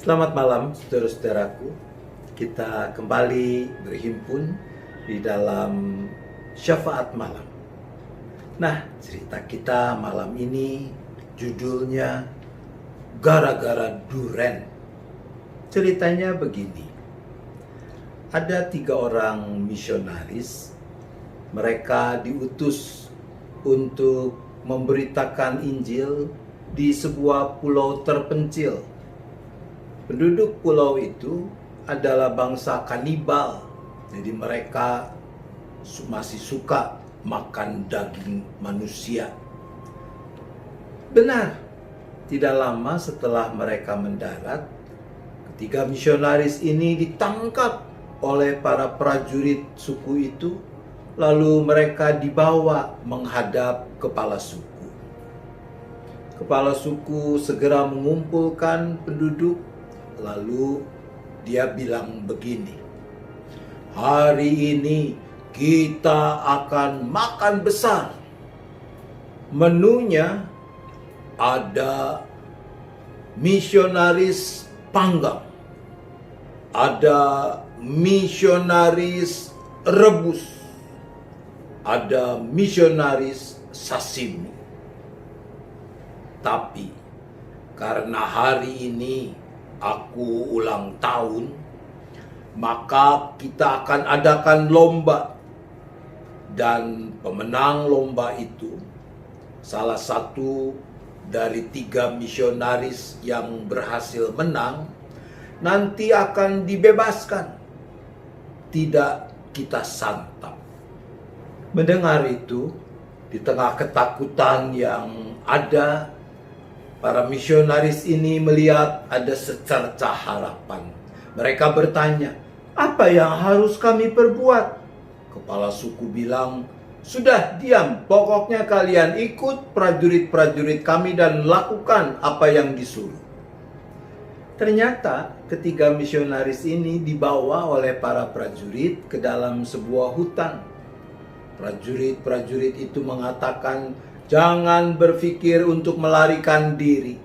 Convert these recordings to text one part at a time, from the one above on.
Selamat malam, saudara-saudaraku. Kita kembali berhimpun di dalam syafaat malam. Nah, cerita kita malam ini judulnya Gara-gara Duren. Ceritanya begini. Ada 3 orang misionaris. Mereka diutus untuk memberitakan Injil di sebuah pulau terpencil. Penduduk pulau itu adalah bangsa kanibal. Jadi mereka masih suka makan daging manusia. Benar, tidak lama setelah mereka mendarat, ketiga misionaris ini ditangkap oleh para prajurit suku itu, lalu mereka dibawa menghadap kepala suku. Kepala suku segera mengumpulkan penduduk. Lalu dia bilang begini, hari ini kita akan makan besar. Menunya ada misionaris panggang, ada misionaris rebus, ada misionaris sashimi. Tapi karena hari ini aku ulang tahun, maka kita akan adakan lomba. Dan pemenang lomba itu, salah satu dari 3 misionaris yang berhasil menang, nanti akan dibebaskan. Tidak kita santap. Mendengar itu, di tengah ketakutan yang ada, para misionaris ini melihat ada secercah harapan. Mereka bertanya, apa yang harus kami perbuat? Kepala suku bilang, sudah diam, pokoknya kalian ikut prajurit-prajurit kami dan lakukan apa yang disuruh. Ternyata ketiga misionaris ini dibawa oleh para prajurit ke dalam sebuah hutan. Prajurit-prajurit itu mengatakan, jangan berpikir untuk melarikan diri.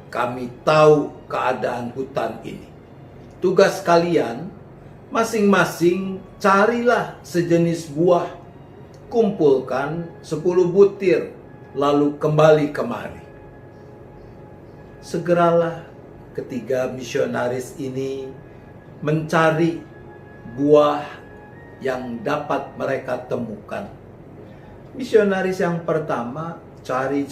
Kami tahu keadaan hutan ini. Tugas kalian, masing-masing carilah sejenis buah. Kumpulkan 10 butir, lalu kembali kemari. Segeralah ketiga misionaris ini mencari buah yang dapat mereka temukan. Misionaris yang pertama cari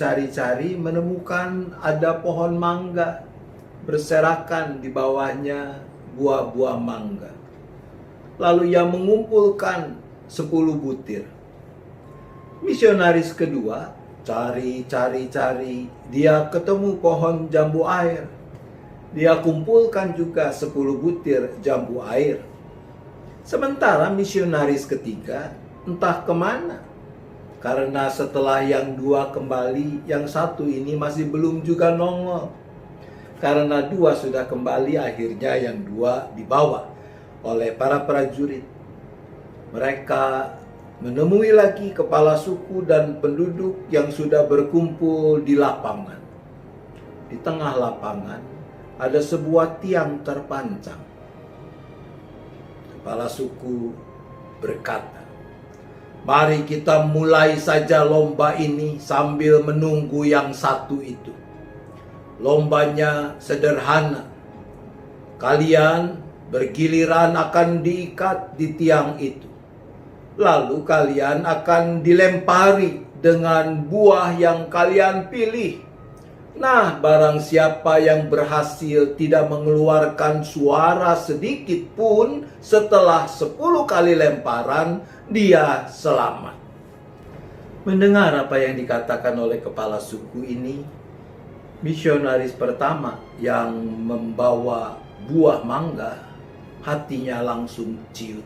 menemukan ada pohon mangga, berserakan di bawahnya buah-buah mangga. Lalu ia mengumpulkan 10 butir. Misionaris kedua cari, dia ketemu pohon jambu air. Dia kumpulkan juga 10 butir jambu air. Sementara misionaris ketiga entah kemana. Karena setelah yang 2 kembali, yang 1 ini masih belum juga nongol. Karena 2 sudah kembali, akhirnya yang 2 dibawa oleh para prajurit. Mereka menemui lagi kepala suku dan penduduk yang sudah berkumpul di lapangan. Di tengah lapangan ada sebuah tiang terpancang. Kepala suku berkata, mari kita mulai saja lomba ini sambil menunggu yang 1 itu. Lombanya sederhana. Kalian bergiliran akan diikat di tiang itu. Lalu kalian akan dilempari dengan buah yang kalian pilih. Nah, barang siapa yang berhasil tidak mengeluarkan suara sedikit pun setelah 10 kali lemparan, dia selamat. Mendengar apa yang dikatakan oleh kepala suku ini, misionaris pertama yang membawa buah mangga, hatinya langsung ciut.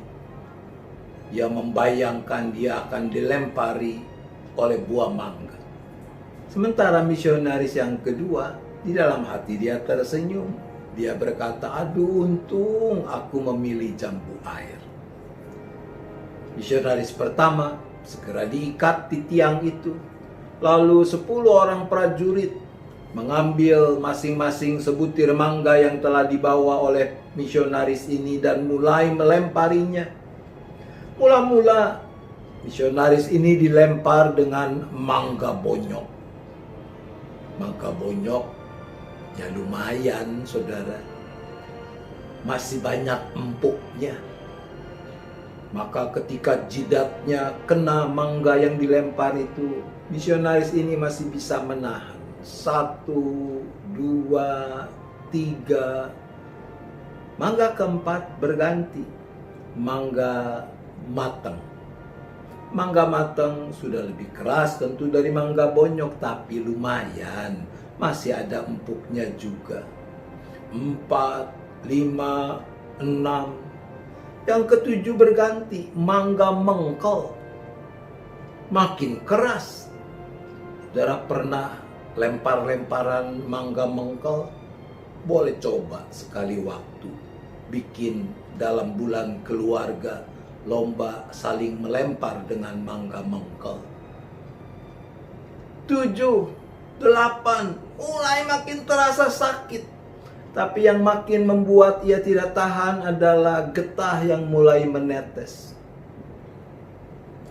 Ia membayangkan dia akan dilempari oleh buah mangga. Sementara misionaris yang kedua, di dalam hati dia tersenyum. Dia berkata, aduh untung aku memilih jambu air. Misionaris pertama segera diikat di tiang itu. Lalu 10 orang prajurit mengambil masing-masing sebutir mangga yang telah dibawa oleh misionaris ini dan mulai melemparinya. Mula-mula misionaris ini dilempar dengan mangga bonyok. Mangga bonyok ya lumayan, saudara. Masih banyak empuknya. Maka ketika jidatnya kena mangga yang dilempar itu, misionaris ini masih bisa menahan. 1, 2, 3. Mangga keempat berganti. Mangga matang. Mangga matang sudah lebih keras tentu dari mangga bonyok, tapi lumayan. Masih ada empuknya juga. 4, 5, 6. Yang ketujuh berganti, mangga mengkel. Makin keras. Saudara pernah lempar-lemparan mangga mengkel? Boleh coba sekali waktu. Bikin dalam bulan keluarga lomba saling melempar dengan mangga mengkel. 7, 8, mulai makin terasa sakit. Tapi yang makin membuat ia tidak tahan adalah getah yang mulai menetes.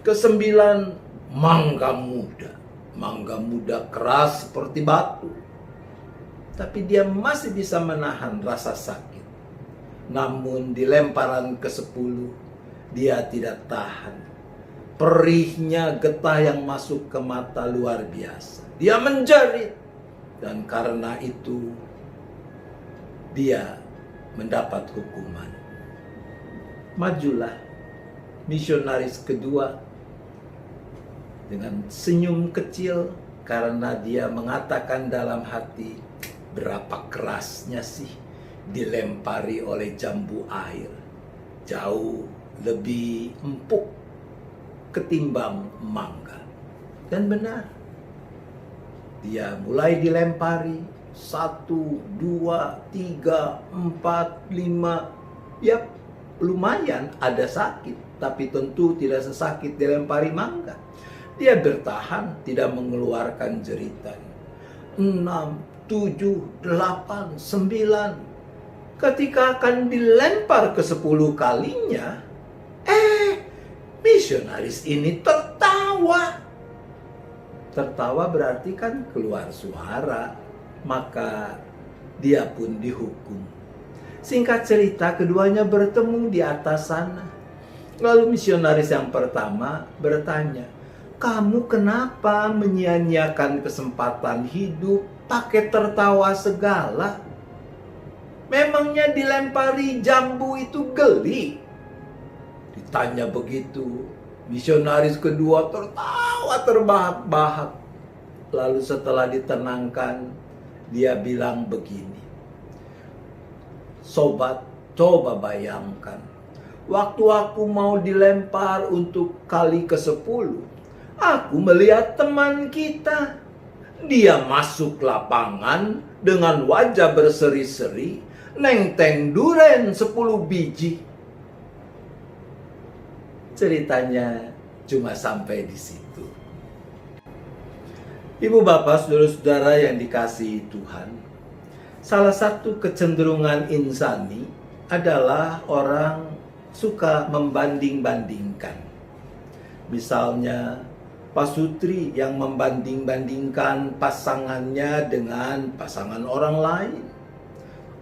9, mangga muda. Mangga muda keras seperti batu. Tapi dia masih bisa menahan rasa sakit. Namun di lemparan ke-10, dia tidak tahan. Perihnya getah yang masuk ke mata luar biasa. Dia menjerit. Dan karena itu, dia mendapat hukuman. Majulah misionaris kedua dengan senyum kecil karena dia mengatakan dalam hati, berapa kerasnya sih dilempari oleh jambu air. Jauh lebih empuk ketimbang mangga. Dan benar, dia mulai dilempari. 1, 2, 3, 4, 5. Ya lumayan ada sakit, tapi tentu tidak sesakit dilempari mangga. Dia bertahan, tidak mengeluarkan jeritan. 6, 7, 8, 9. Ketika akan dilempar ke-10 kalinya, misionaris ini tertawa. Tertawa berarti kan keluar suara. Maka dia pun dihukum. Singkat cerita, keduanya bertemu di atas sana. Lalu misionaris yang pertama bertanya, kamu kenapa menyia-nyiakan kesempatan hidup pakai tertawa segala? Memangnya dilempari jambu itu geli? Ditanya begitu, misionaris kedua tertawa terbahak-bahak. Lalu setelah ditenangkan, dia bilang begini, sobat, coba bayangkan, waktu aku mau dilempar untuk kali ke-10, aku melihat teman kita. Dia masuk lapangan dengan wajah berseri-seri, nenteng duren 10 biji. Ceritanya cuma sampai di situ. Ibu bapak, saudara-saudara yang dikasihi Tuhan, salah satu kecenderungan insani adalah orang suka membanding-bandingkan. Misalnya Pak Sutri yang membanding-bandingkan pasangannya dengan pasangan orang lain.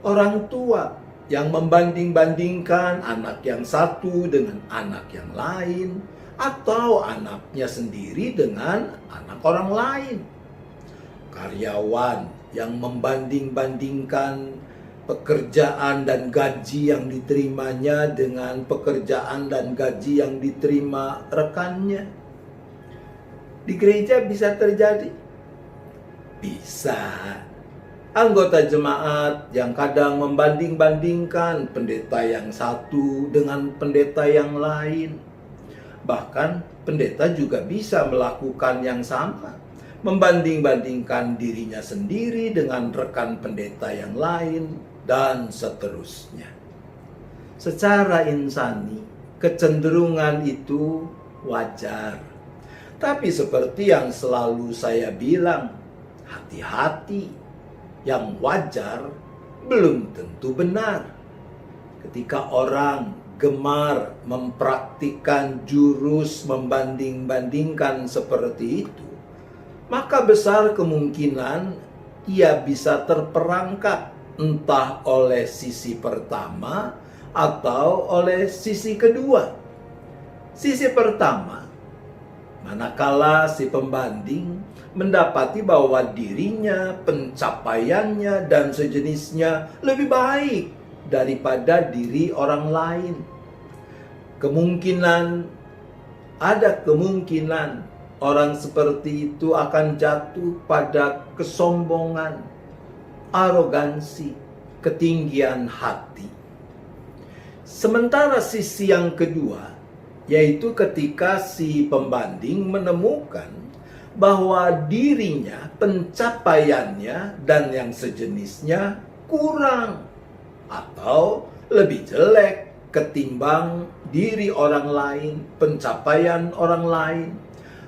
Orang tua yang membanding-bandingkan anak yang satu dengan anak yang lain, atau anaknya sendiri dengan anak orang lain. Karyawan yang membanding-bandingkan pekerjaan dan gaji yang diterimanya dengan pekerjaan dan gaji yang diterima rekannya. Di gereja bisa terjadi? Bisa. Anggota jemaat yang kadang membanding-bandingkan pendeta yang satu dengan pendeta yang lain. Bahkan pendeta juga bisa melakukan yang sama, membanding-bandingkan dirinya sendiri dengan rekan pendeta yang lain, dan seterusnya. Secara insani, kecenderungan itu wajar. Tapi seperti yang selalu saya bilang, hati-hati yang wajar belum tentu benar. Ketika orang gemar mempraktikkan jurus membanding-bandingkan seperti itu, maka besar kemungkinan ia bisa terperangkap entah oleh sisi pertama atau oleh sisi kedua. Sisi pertama, manakala si pembanding mendapati bahwa dirinya, pencapaiannya, dan sejenisnya lebih baik daripada diri orang lain. Ada kemungkinan orang seperti itu akan jatuh pada kesombongan, arogansi, ketinggian hati. Sementara sisi yang kedua, yaitu ketika si pembanding menemukan bahwa dirinya, pencapaiannya, dan yang sejenisnya kurang atau lebih jelek ketimbang diri orang lain, pencapaian orang lain,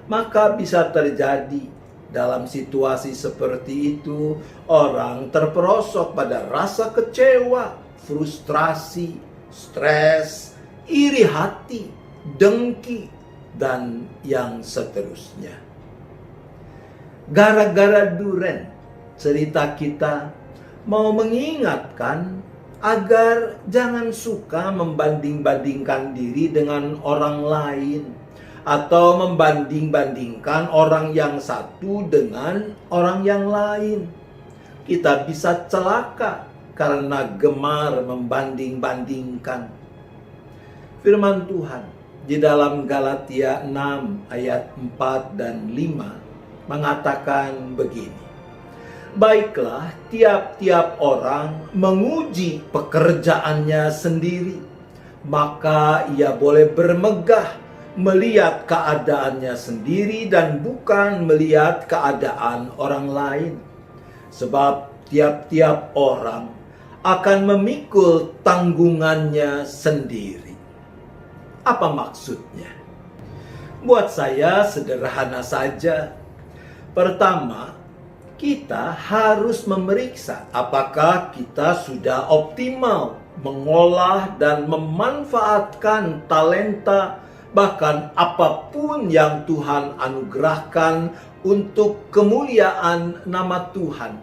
maka bisa terjadi dalam situasi seperti itu orang terperosok pada rasa kecewa, frustrasi, stres, iri hati, dengki, dan yang seterusnya. Gara-gara Duren, cerita kita mau mengingatkan agar jangan suka membanding-bandingkan diri dengan orang lain, atau membanding-bandingkan orang yang satu dengan orang yang lain. Kita bisa celaka karena gemar membanding-bandingkan. Firman Tuhan di dalam Galatia 6 ayat 4 dan 5 mengatakan begini: baiklah tiap-tiap orang menguji pekerjaannya sendiri, maka ia boleh bermegah melihat keadaannya sendiri dan bukan melihat keadaan orang lain. Sebab tiap-tiap orang akan memikul tanggungannya sendiri. Apa maksudnya? Buat saya sederhana saja. Pertama, kita harus memeriksa apakah kita sudah optimal mengolah dan memanfaatkan talenta, bahkan apapun yang Tuhan anugerahkan untuk kemuliaan nama Tuhan.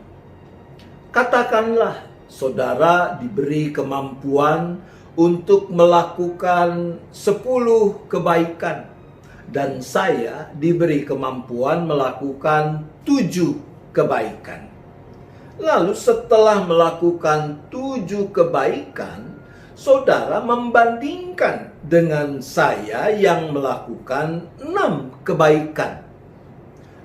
Katakanlah saudara diberi kemampuan untuk melakukan 10 kebaikan, dan saya diberi kemampuan melakukan 7 kebaikan. Lalu setelah melakukan 7 kebaikan, saudara membandingkan dengan saya yang melakukan 6 kebaikan.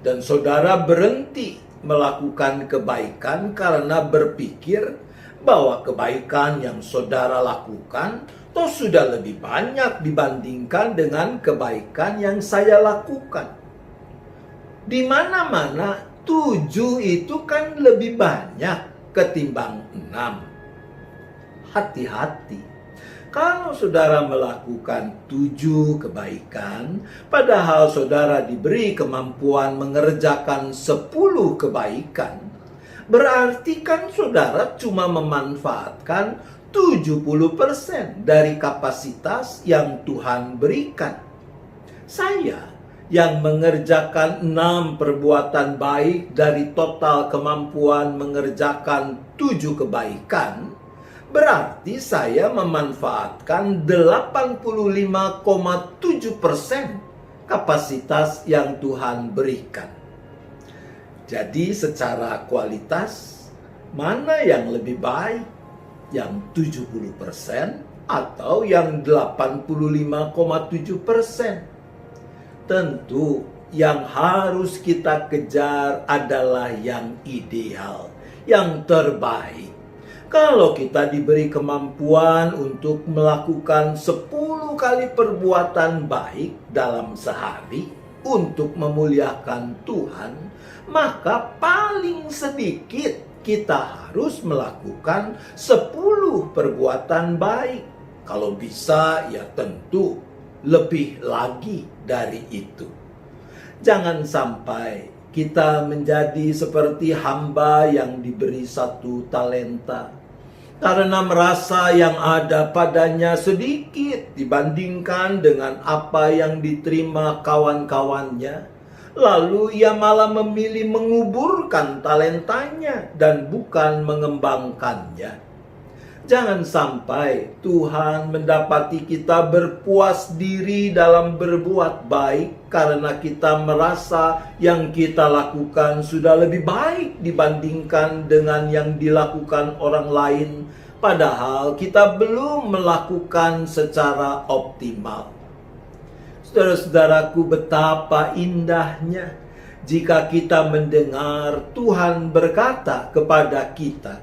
Dan saudara berhenti melakukan kebaikan karena berpikir bahwa kebaikan yang saudara lakukan toh sudah lebih banyak dibandingkan dengan kebaikan yang saya lakukan. Di mana-mana 7 itu kan lebih banyak ketimbang 6. Hati-hati. Kalau saudara melakukan 7 kebaikan, padahal saudara diberi kemampuan mengerjakan 10 kebaikan, berarti kan saudara cuma memanfaatkan 70% dari kapasitas yang Tuhan berikan. Saya yang mengerjakan 6 perbuatan baik dari total kemampuan mengerjakan 7 kebaikan, berarti saya memanfaatkan 85,7% kapasitas yang Tuhan berikan. Jadi secara kualitas, mana yang lebih baik? Yang 70% atau yang 85,7%? Tentu yang harus kita kejar adalah yang ideal, yang terbaik. Kalau kita diberi kemampuan untuk melakukan 10 kali perbuatan baik dalam sehari untuk memuliakan Tuhan, maka paling sedikit kita harus melakukan 10 perbuatan baik. Kalau bisa ya tentu lebih lagi dari itu. Jangan sampai kita menjadi seperti hamba yang diberi 1 talenta. Karena merasa yang ada padanya sedikit dibandingkan dengan apa yang diterima kawan-kawannya, lalu ia malah memilih menguburkan talentanya dan bukan mengembangkannya. Jangan sampai Tuhan mendapati kita berpuas diri dalam berbuat baik karena kita merasa yang kita lakukan sudah lebih baik dibandingkan dengan yang dilakukan orang lain, padahal kita belum melakukan secara optimal. Saudara-saudaraku, betapa indahnya jika kita mendengar Tuhan berkata kepada kita,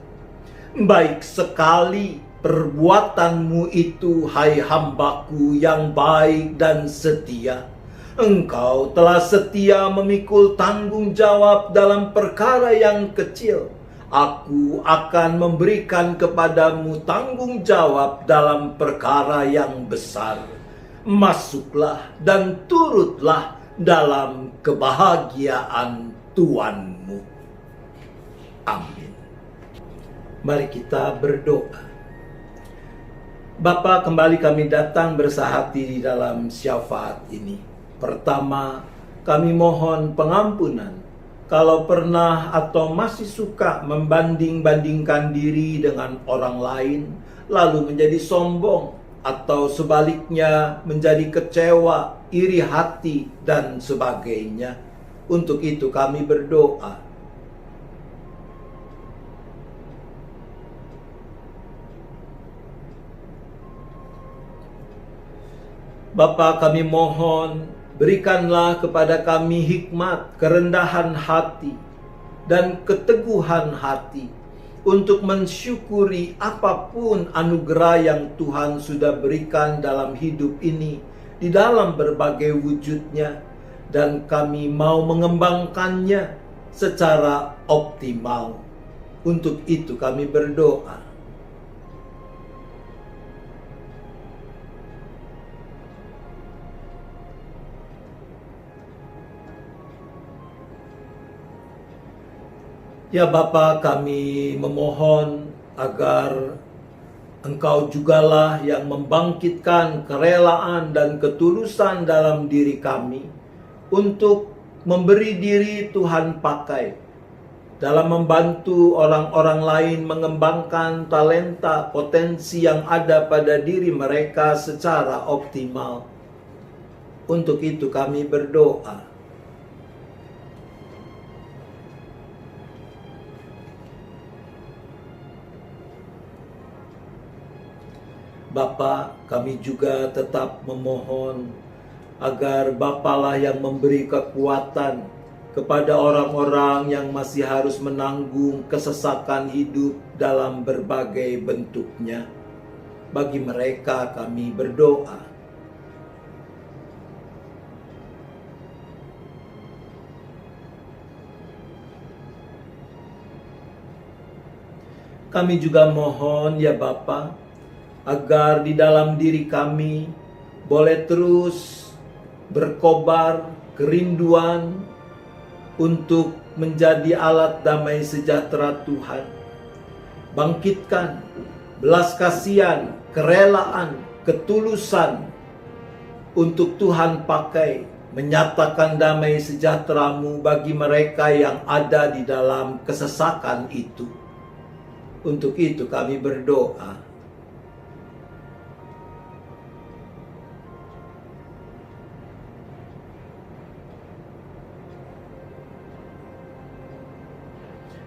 "Baik sekali perbuatanmu itu, hai hambaku yang baik dan setia. Engkau telah setia memikul tanggung jawab dalam perkara yang kecil. Aku akan memberikan kepadamu tanggung jawab dalam perkara yang besar. Masuklah dan turutlah dalam kebahagiaan Tuhanmu." Amin. Mari kita berdoa. Bapa, kembali kami datang bersahati di dalam syafaat ini. Pertama, kami mohon pengampunan kalau pernah atau masih suka membanding-bandingkan diri dengan orang lain, lalu menjadi sombong, atau sebaliknya menjadi kecewa, iri hati, dan sebagainya. Untuk itu kami berdoa. Bapa, kami mohon, berikanlah kepada kami hikmat, kerendahan hati, dan keteguhan hati untuk mensyukuri apapun anugerah yang Tuhan sudah berikan dalam hidup ini di dalam berbagai wujudnya, dan kami mau mengembangkannya secara optimal. Untuk itu kami berdoa. Ya Bapa, kami memohon agar Engkau jugalah yang membangkitkan kerelaan dan ketulusan dalam diri kami untuk memberi diri Tuhan pakai dalam membantu orang-orang lain mengembangkan talenta potensi yang ada pada diri mereka secara optimal. Untuk itu kami berdoa. Bapa, kami juga tetap memohon agar Bapalah yang memberi kekuatan kepada orang-orang yang masih harus menanggung kesesakan hidup dalam berbagai bentuknya. Bagi mereka kami berdoa. Kami juga mohon ya Bapa, agar di dalam diri kami boleh terus berkobar kerinduan untuk menjadi alat damai sejahtera Tuhan. Bangkitkan belas kasihan, kerelaan, ketulusan untuk Tuhan pakai menyatakan damai sejahtera-Mu bagi mereka yang ada di dalam kesesakan itu. Untuk itu kami berdoa.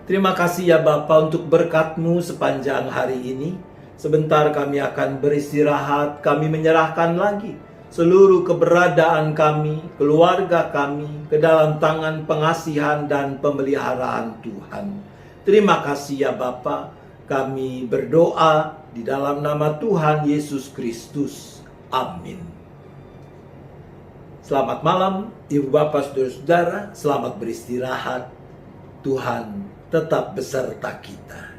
Terima kasih ya Bapa untuk berkat-Mu sepanjang hari ini. Sebentar kami akan beristirahat, kami menyerahkan lagi seluruh keberadaan kami, keluarga kami, ke dalam tangan pengasihan dan pemeliharaan Tuhan. Terima kasih ya Bapa, kami berdoa di dalam nama Tuhan Yesus Kristus. Amin. Selamat malam, Ibu Bapak, Saudara-saudara, selamat beristirahat. Tuhan tetap beserta kita.